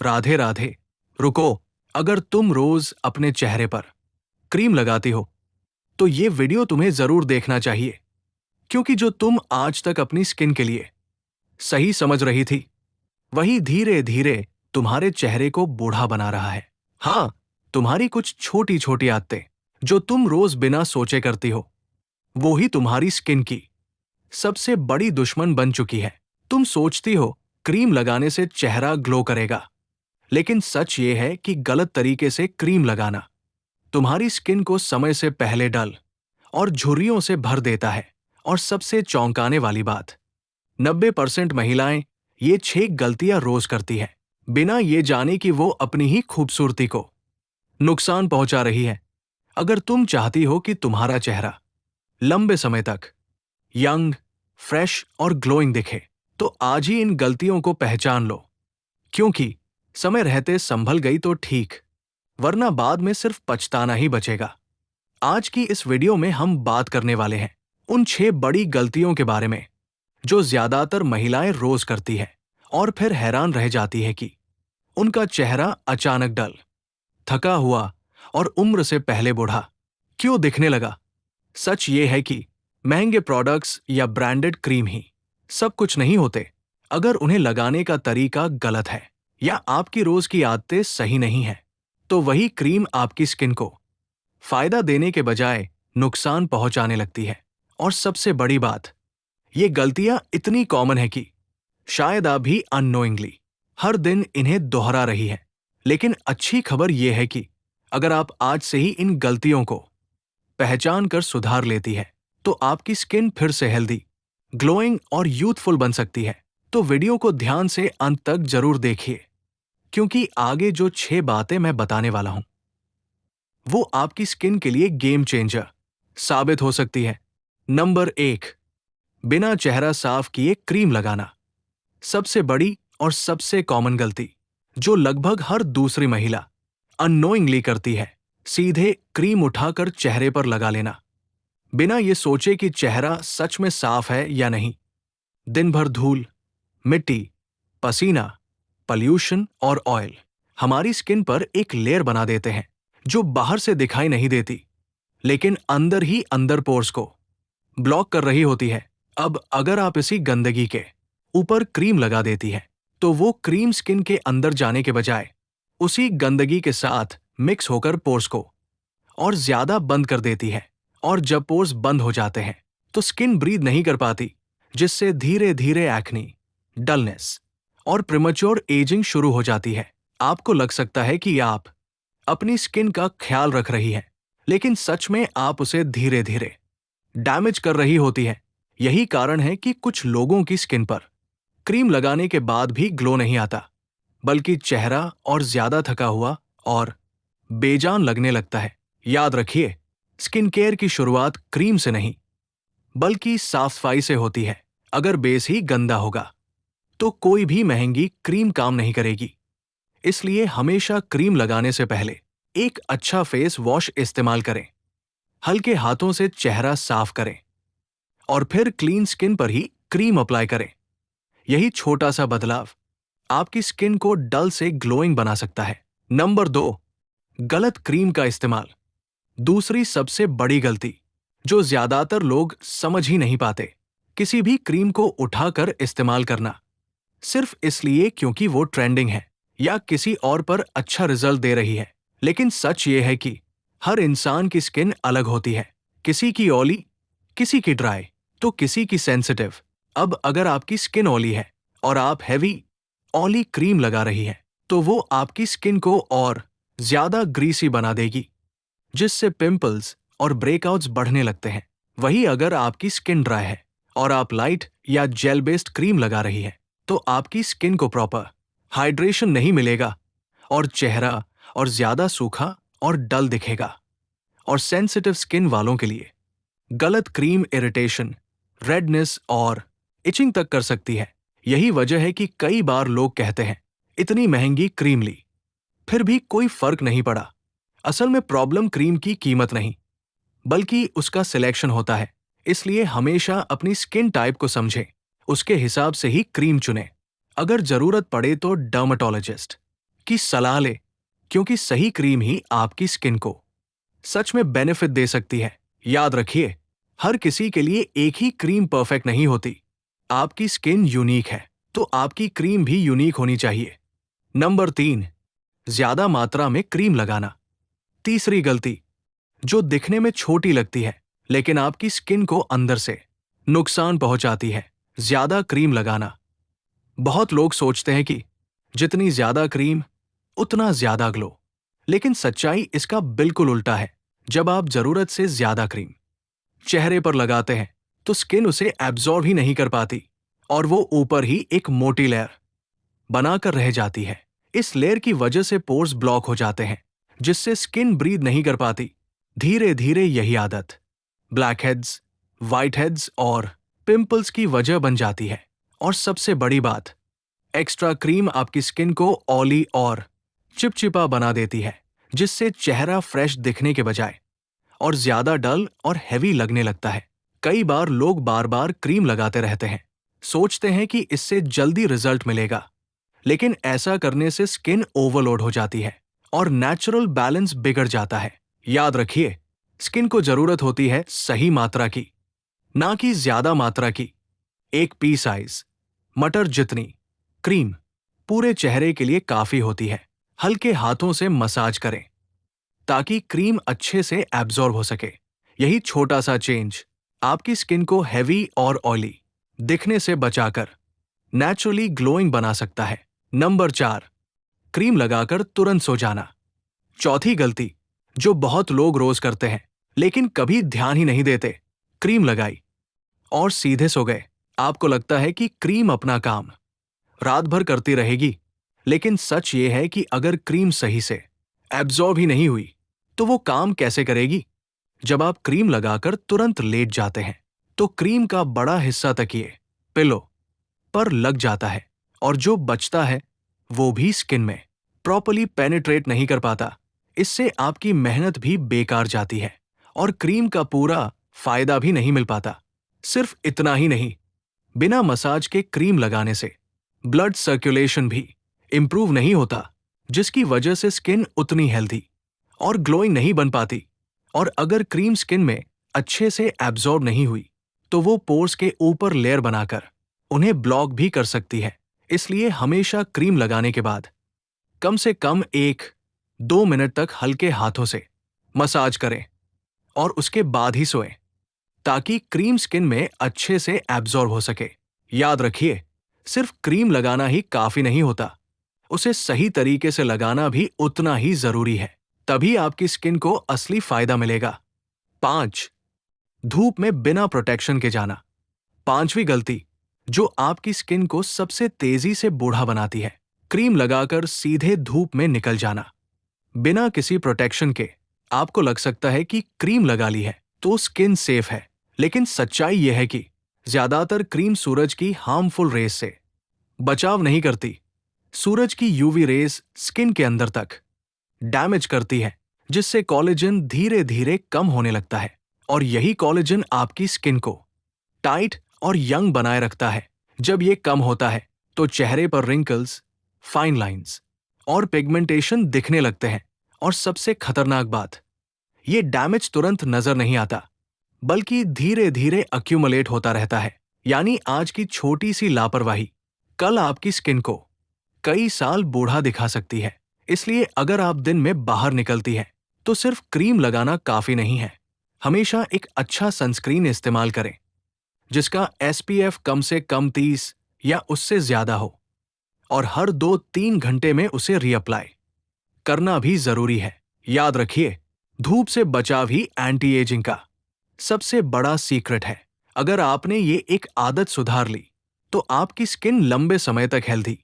राधे राधे। रुको, अगर तुम रोज अपने चेहरे पर क्रीम लगाती हो तो ये वीडियो तुम्हें जरूर देखना चाहिए, क्योंकि जो तुम आज तक अपनी स्किन के लिए सही समझ रही थी, वही धीरे धीरे तुम्हारे चेहरे को बूढ़ा बना रहा है। हाँ, तुम्हारी कुछ छोटी छोटी आदतें जो तुम रोज बिना सोचे करती हो, वो ही तुम्हारी स्किन की सबसे बड़ी दुश्मन बन चुकी है। तुम सोचती हो क्रीम लगाने से चेहरा ग्लो करेगा, लेकिन सच ये है कि गलत तरीके से क्रीम लगाना तुम्हारी स्किन को समय से पहले डल और झुर्रियों से भर देता है। और सबसे चौंकाने वाली बात, 90% महिलाएं ये 6 गलतियां रोज करती हैं, बिना ये जाने कि वो अपनी ही खूबसूरती को नुकसान पहुंचा रही है। अगर तुम चाहती हो कि तुम्हारा चेहरा लंबे समय तक यंग, फ्रेश और ग्लोइंग दिखे, तो आज ही इन गलतियों को पहचान लो, क्योंकि समय रहते संभल गई तो ठीक, वरना बाद में सिर्फ पछताना ही बचेगा। आज की इस वीडियो में हम बात करने वाले हैं उन 6 बड़ी गलतियों के बारे में जो ज्यादातर महिलाएं रोज करती हैं और फिर हैरान रह जाती है कि उनका चेहरा अचानक डल, थका हुआ और उम्र से पहले बूढ़ा क्यों दिखने लगा। सच ये है कि महंगे प्रोडक्ट्स या ब्रांडेड क्रीम ही सब कुछ नहीं होते। अगर उन्हें लगाने का तरीका गलत है या आपकी रोज की आदतें सही नहीं हैं, तो वही क्रीम आपकी स्किन को फायदा देने के बजाय नुकसान पहुंचाने लगती है। और सबसे बड़ी बात, ये गलतियां इतनी कॉमन है कि शायद आप भी अननोइंगली हर दिन इन्हें दोहरा रही है। लेकिन अच्छी खबर यह है कि अगर आप आज से ही इन गलतियों को पहचान कर सुधार लेती है, तो आपकी स्किन फिर से हेल्दी, ग्लोइंग और यूथफुल बन सकती है। तो वीडियो को ध्यान से अंत तक जरूर देखिए, क्योंकि आगे जो 6 बातें मैं बताने वाला हूं, वो आपकी स्किन के लिए गेम चेंजर साबित हो सकती है। नंबर 1, बिना चेहरा साफ किए क्रीम लगाना। सबसे बड़ी और सबसे कॉमन गलती जो लगभग हर दूसरी महिला अननोइंगली करती है, सीधे क्रीम उठाकर चेहरे पर लगा लेना, बिना ये सोचे कि चेहरा सच में साफ है या नहीं। दिन भर धूल, मिट्टी, पसीना, पॉल्यूशन और ऑयल हमारी स्किन पर एक लेयर बना देते हैं जो बाहर से दिखाई नहीं देती, लेकिन अंदर ही अंदर पोर्स को ब्लॉक कर रही होती है। अब अगर आप इसी गंदगी के ऊपर क्रीम लगा देती है, तो वो क्रीम स्किन के अंदर जाने के बजाय उसी गंदगी के साथ मिक्स होकर पोर्स को और ज्यादा बंद कर देती है। और जब पोर्स बंद हो जाते हैं, तो स्किन ब्रीथ नहीं कर पाती, जिससे धीरे धीरे एक्ने, डलनेस और प्रीमेच्योर एजिंग शुरू हो जाती है। आपको लग सकता है कि आप अपनी स्किन का ख्याल रख रही हैं, लेकिन सच में आप उसे धीरे धीरे डैमेज कर रही होती है। यही कारण है कि कुछ लोगों की स्किन पर क्रीम लगाने के बाद भी ग्लो नहीं आता, बल्कि चेहरा और ज्यादा थका हुआ और बेजान लगने लगता है। याद रखिए, स्किन केयर की शुरुआत क्रीम से नहीं, बल्कि साफ सफाई से होती है। अगर बेस ही गंदा होगा, तो कोई भी महंगी क्रीम काम नहीं करेगी। इसलिए हमेशा क्रीम लगाने से पहले एक अच्छा फेस वॉश इस्तेमाल करें, हल्के हाथों से चेहरा साफ करें और फिर क्लीन स्किन पर ही क्रीम अप्लाई करें। यही छोटा सा बदलाव आपकी स्किन को डल से ग्लोइंग बना सकता है। नंबर 2, गलत क्रीम का इस्तेमाल। दूसरी सबसे बड़ी गलती जो ज्यादातर लोग समझ ही नहीं पाते, किसी भी क्रीम को उठाकर इस्तेमाल करना सिर्फ इसलिए क्योंकि वो ट्रेंडिंग है या किसी और पर अच्छा रिजल्ट दे रही है। लेकिन सच ये है कि हर इंसान की स्किन अलग होती है, किसी की ऑयली, किसी की ड्राई, तो किसी की सेंसिटिव। अब अगर आपकी स्किन ऑयली है और आप हैवी ऑयली क्रीम लगा रही है, तो वो आपकी स्किन को और ज्यादा ग्रीसी बना देगी, जिससे पिंपल्स और ब्रेकआउट्स बढ़ने लगते हैं। वही अगर आपकी स्किन ड्राई है और आप लाइट या जेल बेस्ड क्रीम लगा रही है, तो आपकी स्किन को प्रॉपर हाइड्रेशन नहीं मिलेगा और चेहरा और ज्यादा सूखा और डल दिखेगा। और सेंसिटिव स्किन वालों के लिए गलत क्रीम इरिटेशन, रेडनेस और इचिंग तक कर सकती है। यही वजह है कि कई बार लोग कहते हैं, इतनी महंगी क्रीम ली, फिर भी कोई फर्क नहीं पड़ा। असल में प्रॉब्लम क्रीम की कीमत नहीं, बल्कि उसका सिलेक्शन होता है। इसलिए हमेशा अपनी स्किन टाइप को समझें, उसके हिसाब से ही क्रीम चुनें। अगर जरूरत पड़े तो डर्मेटोलॉजिस्ट की सलाह ले, क्योंकि सही क्रीम ही आपकी स्किन को सच में बेनिफिट दे सकती है। याद रखिए, हर किसी के लिए एक ही क्रीम परफेक्ट नहीं होती। आपकी स्किन यूनिक है, तो आपकी क्रीम भी यूनिक होनी चाहिए। नंबर 3, ज्यादा मात्रा में क्रीम लगाना। तीसरी गलती, जो दिखने में छोटी लगती है लेकिन आपकी स्किन को अंदर से नुकसान पहुंचाती है, ज्यादा क्रीम लगाना। बहुत लोग सोचते हैं कि जितनी ज्यादा क्रीम उतना ज्यादा ग्लो, लेकिन सच्चाई इसका बिल्कुल उल्टा है। जब आप जरूरत से ज्यादा क्रीम चेहरे पर लगाते हैं तो स्किन उसे एब्जॉर्ब ही नहीं कर पाती और वो ऊपर ही एक मोटी लेयर बनाकर रह जाती है। इस लेयर की वजह से पोर्स ब्लॉक हो जाते हैं, जिससे स्किन ब्रीथ नहीं कर पाती। धीरे धीरे यही आदत ब्लैक हेड्स, व्हाइट हेड्स और पिंपल्स की वजह बन जाती है। और सबसे बड़ी बात, एक्स्ट्रा क्रीम आपकी स्किन को ऑयली और चिपचिपा बना देती है, जिससे चेहरा फ्रेश दिखने के बजाय और ज्यादा डल और हैवी लगने लगता है। कई बार लोग बार बार क्रीम लगाते रहते हैं, सोचते हैं कि इससे जल्दी रिजल्ट मिलेगा, लेकिन ऐसा करने से स्किन ओवरलोड हो जाती है और नेचुरल बैलेंस बिगड़ जाता है। याद रखिए, स्किन को जरूरत होती है सही मात्रा की, ना कि ज्यादा मात्रा की। एक पी साइज मटर जितनी क्रीम पूरे चेहरे के लिए काफी होती है। हल्के हाथों से मसाज करें ताकि क्रीम अच्छे से एब्जॉर्ब हो सके। यही छोटा सा चेंज आपकी स्किन को हैवी और ऑयली दिखने से बचाकर नेचुरली ग्लोइंग बना सकता है। नंबर 4, क्रीम लगाकर तुरंत सो जाना। चौथी गलती जो बहुत लोग रोज करते हैं लेकिन कभी ध्यान ही नहीं देते, क्रीम लगाई और सीधे सो गए। आपको लगता है कि क्रीम अपना काम रात भर करती रहेगी, लेकिन सच ये है कि अगर क्रीम सही से एब्जॉर्ब ही नहीं हुई तो वो काम कैसे करेगी। जब आप क्रीम लगाकर तुरंत लेट जाते हैं तो क्रीम का बड़ा हिस्सा तकिए, पिलो पर लग जाता है और जो बचता है वो भी स्किन में प्रॉपर्ली पेनिट्रेट नहीं कर पाता। इससे आपकी मेहनत भी बेकार जाती है और क्रीम का पूरा फायदा भी नहीं मिल पाता। सिर्फ इतना ही नहीं, बिना मसाज के क्रीम लगाने से ब्लड सर्कुलेशन भी इंप्रूव नहीं होता, जिसकी वजह से स्किन उतनी हेल्दी और ग्लोइंग नहीं बन पाती। और अगर क्रीम स्किन में अच्छे से एब्जॉर्ब नहीं हुई तो वो पोर्स के ऊपर लेयर बनाकर उन्हें ब्लॉक भी कर सकती है। इसलिए हमेशा क्रीम लगाने के बाद कम से कम 1-2 मिनट तक हल्के हाथों से मसाज करें और उसके बाद ही सोएं, ताकि क्रीम स्किन में अच्छे से एब्जॉर्ब हो सके। याद रखिए, सिर्फ क्रीम लगाना ही काफी नहीं होता, उसे सही तरीके से लगाना भी उतना ही जरूरी है। तभी आपकी स्किन को असली फायदा मिलेगा। 5, धूप में बिना प्रोटेक्शन के जाना। पांचवी गलती जो आपकी स्किन को सबसे तेजी से बूढ़ा बनाती है, क्रीम लगाकर सीधे धूप में निकल जाना बिना किसी प्रोटेक्शन के। आपको लग सकता है कि क्रीम लगा ली है तो स्किन सेफ है, लेकिन सच्चाई यह है कि ज्यादातर क्रीम सूरज की हार्मफुल रेज से बचाव नहीं करती। सूरज की यूवी रेज स्किन के अंदर तक डैमेज करती है, जिससे कोलेजन धीरे धीरे कम होने लगता है और यही कोलेजन आपकी स्किन को टाइट और यंग बनाए रखता है। जब ये कम होता है तो चेहरे पर रिंकल्स, फाइन लाइंस और पिगमेंटेशन दिखने लगते हैं। और सबसे खतरनाक बात, ये डैमेज तुरंत नजर नहीं आता, बल्कि धीरे धीरे अक्यूमुलेट होता रहता है। यानी आज की छोटी सी लापरवाही कल आपकी स्किन को कई साल बूढ़ा दिखा सकती है। इसलिए अगर आप दिन में बाहर निकलती हैं तो सिर्फ क्रीम लगाना काफी नहीं है। हमेशा एक अच्छा सनस्क्रीन इस्तेमाल करें जिसका SPF कम से कम 30 या उससे ज्यादा हो, और हर 2-3 घंटे में उसे रीअप्लाई करना भी जरूरी है। याद रखिए, धूप से बचाव ही एंटी एजिंग का सबसे बड़ा सीक्रेट है। अगर आपने ये एक आदत सुधार ली तो आपकी स्किन लंबे समय तक हेल्दी,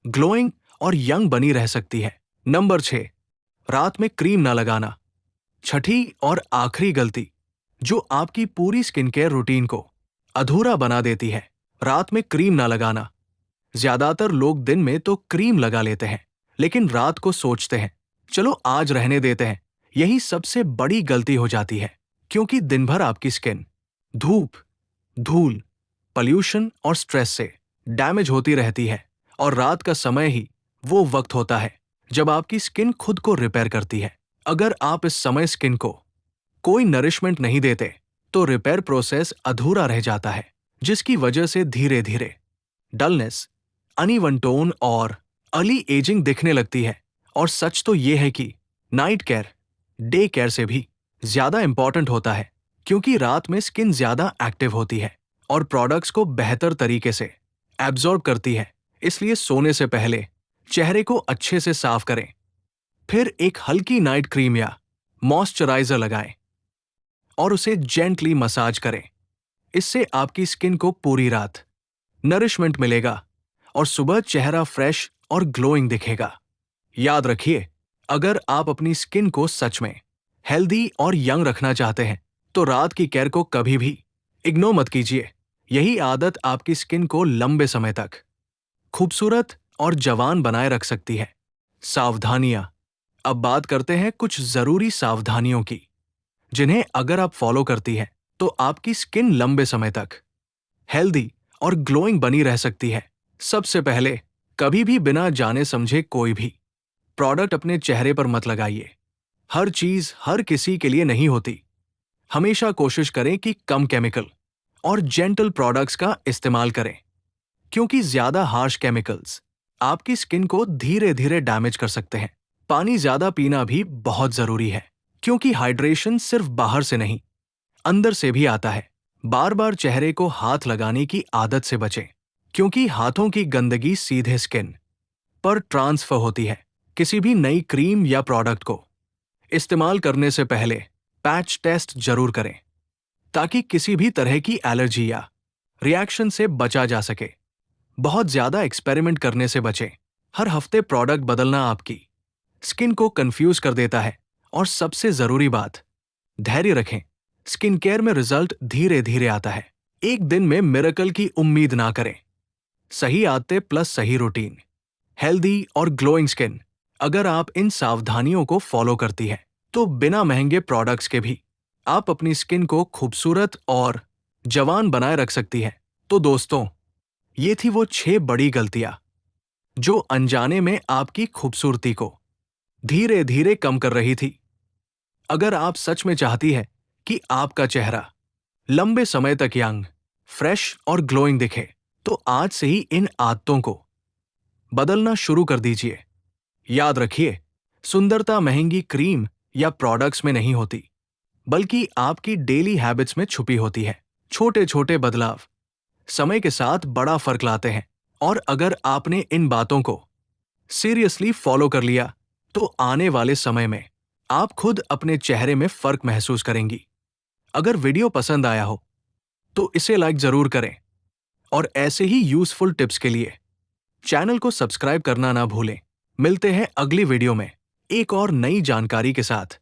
ग्लोइंग और यंग बनी रह सकती है। नंबर 6, रात में क्रीम ना लगाना। छठी और आखिरी गलती जो आपकी पूरी स्किन केयर रूटीन को अधूरा बना देती है, रात में क्रीम ना लगाना। ज्यादातर लोग दिन में तो क्रीम लगा लेते हैं, लेकिन रात को सोचते हैं चलो आज रहने देते हैं। यही सबसे बड़ी गलती हो जाती है, क्योंकि दिन भर आपकी स्किन धूप, धूल, पॉल्यूशन और स्ट्रेस से डैमेज होती रहती है और रात का समय ही वो वक्त होता है जब आपकी स्किन खुद को रिपेयर करती है। अगर आप इस समय स्किन को कोई नरिशमेंट नहीं देते, तो रिपेयर प्रोसेस अधूरा रह जाता है, जिसकी वजह से धीरे धीरे डलनेस, अनइवन टोन और अर्ली एजिंग दिखने लगती है। और सच तो ये है कि नाइट केयर डे केयर से भी ज्यादा इंपॉर्टेंट होता है, क्योंकि रात में स्किन ज्यादा एक्टिव होती है और प्रोडक्ट्स को बेहतर तरीके से एब्जॉर्ब करती है। इसलिए सोने से पहले चेहरे को अच्छे से साफ करें, फिर एक हल्की नाइट क्रीम या मॉइस्चराइजर लगाएं और उसे जेंटली मसाज करें। इससे आपकी स्किन को पूरी रात नरिशमेंट मिलेगा और सुबह चेहरा फ्रेश और ग्लोइंग दिखेगा। याद रखिए, अगर आप अपनी स्किन को सच में हेल्दी और यंग रखना चाहते हैं, तो रात की केयर को कभी भी इग्नोर मत कीजिए। यही आदत आपकी स्किन को लंबे समय तक खूबसूरत और जवान बनाए रख सकती है। सावधानियां। अब बात करते हैं कुछ जरूरी सावधानियों की, जिन्हें अगर आप फॉलो करती हैं, तो आपकी स्किन लंबे समय तक हेल्दी और ग्लोइंग बनी रह सकती है। सबसे पहले, कभी भी बिना जाने समझे कोई भी प्रोडक्ट अपने चेहरे पर मत लगाइए। हर चीज हर किसी के लिए नहीं होती। हमेशा कोशिश करें कि कम केमिकल और जेंटल प्रोडक्ट्स का इस्तेमाल करें, क्योंकि ज्यादा हार्श केमिकल्स आपकी स्किन को धीरे धीरे डैमेज कर सकते हैं। पानी ज्यादा पीना भी बहुत जरूरी है, क्योंकि हाइड्रेशन सिर्फ बाहर से नहीं, अंदर से भी आता है। बार बार चेहरे को हाथ लगाने की आदत से बचें, क्योंकि हाथों की गंदगी सीधे स्किन पर ट्रांसफर होती है। किसी भी नई क्रीम या प्रोडक्ट को इस्तेमाल करने से पहले पैच टेस्ट जरूर करें, ताकि किसी भी तरह की एलर्जी या रिएक्शन से बचा जा सके। बहुत ज्यादा एक्सपेरिमेंट करने से बचें। हर हफ्ते प्रोडक्ट बदलना आपकी स्किन को कंफ्यूज कर देता है। और सबसे जरूरी बात, धैर्य रखें। स्किन केयर में रिजल्ट धीरे धीरे आता है। एक दिन में मिरेकल की उम्मीद ना करें। सही आदतें प्लस सही रूटीन, हेल्दी और ग्लोइंग स्किन। अगर आप इन सावधानियों को फॉलो करती हैं, तो बिना महंगे प्रोडक्ट्स के भी आप अपनी स्किन को खूबसूरत और जवान बनाए रख सकती हैं। तो दोस्तों, ये थी वो 6 बड़ी गलतियां जो अनजाने में आपकी खूबसूरती को धीरे धीरे कम कर रही थी। अगर आप सच में चाहती है कि आपका चेहरा लंबे समय तक यंग, फ्रेश और ग्लोइंग दिखे, तो आज से ही इन आदतों को बदलना शुरू कर दीजिए। याद रखिए, सुंदरता महंगी क्रीम या प्रोडक्ट्स में नहीं होती, बल्कि आपकी डेली हैबिट्स में छुपी होती है। छोटे छोटे बदलाव समय के साथ बड़ा फर्क लाते हैं। और अगर आपने इन बातों को सीरियसली फॉलो कर लिया, तो आने वाले समय में आप खुद अपने चेहरे में फर्क महसूस करेंगी। अगर वीडियो पसंद आया हो, तो इसे लाइक जरूर करें और ऐसे ही यूजफुल टिप्स के लिए चैनल को सब्सक्राइब करना ना भूलें। मिलते हैं अगली वीडियो में एक और नई जानकारी के साथ।